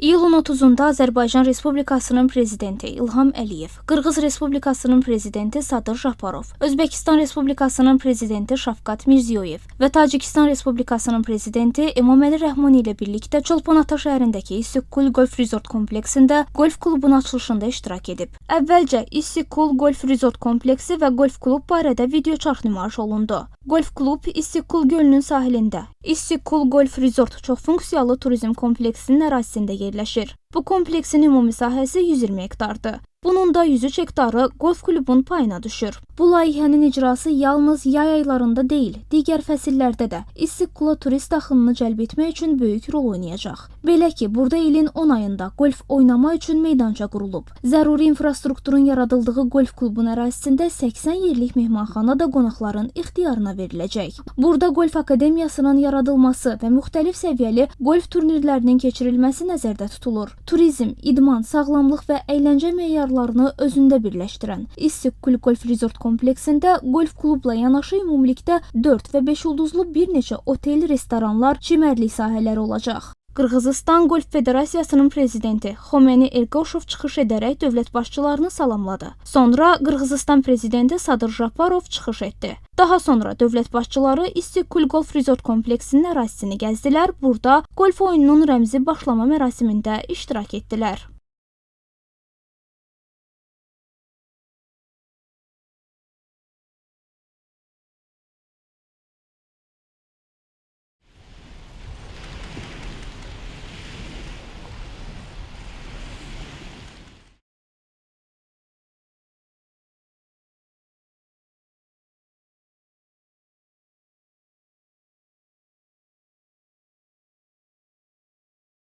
İyulun 30-da Azərbaycan Respublikasının Prezidenti İlham Əliyev, Qırğız Respublikasının Prezidenti Sadır Japarov, Özbəkistan Respublikasının Prezidenti Şavkat Mirziyoyev və Tacikistan Respublikasının Prezidenti Emomali Rəhmon ilə birlikdə Çolpon-Ata şəhərindəki İstiqlal Golf Resort kompleksində golf klubunun açılışında iştirak edib. Əvvəlcə İstiqlal Golf Resort kompleksi və golf klub barədə video çarx nümayiş olundu. Golf klub İstiqlal gölünün sahilində İstiqlal Golf Resort çoxfunksiyalı turizm kompleksinin ərazisində yerləşir. Bu kompleksin ümumi sahəsi 120 hektardır. Bunun da 103 hektarı golf klubun payına düşür. Bu layihənin icrası yalnız yay aylarında deyil, digər fəsillərdə də İstiqlala turist axınını cəlb etmək üçün böyük rol oynayacaq. Belə ki, burada ilin 10 ayında golf oynama üçün meydança qurulub. Zəruri infrastrukturun yaradıldığı golf klubun ərazisində 80 yerlik mehmanxana da qonaqların ixtiyarına veriləcək. Burada golf akademiyasının yaradılması və müxtəlif səviyyəli golf turnirlərinin keçirilməsi nəzərdə tutulur. Turizm, idman, sağlamlıq və əyləncə meyarlarını özündə birləşdirən İstiqlal Golf Resort kompleksində golf klubla yanaşı ümumilikdə 4 və 5 ulduzlu bir neçə otel, restoranlar, çimərlik sahələri olacaq. Qırğızistan Golf Federasiyasının prezidenti Xomeni Erqoşov çıxış edərək dövlət başçılarını salamladı. Sonra Qırğızistan prezidenti Sadır Japarov çıxış etdi. Daha sonra dövlət başçıları İstiqlal Golf Resort kompleksinin ərazisini gəzdilər, burada golf oyununun rəmzi başlama mərasimində iştirak etdilər.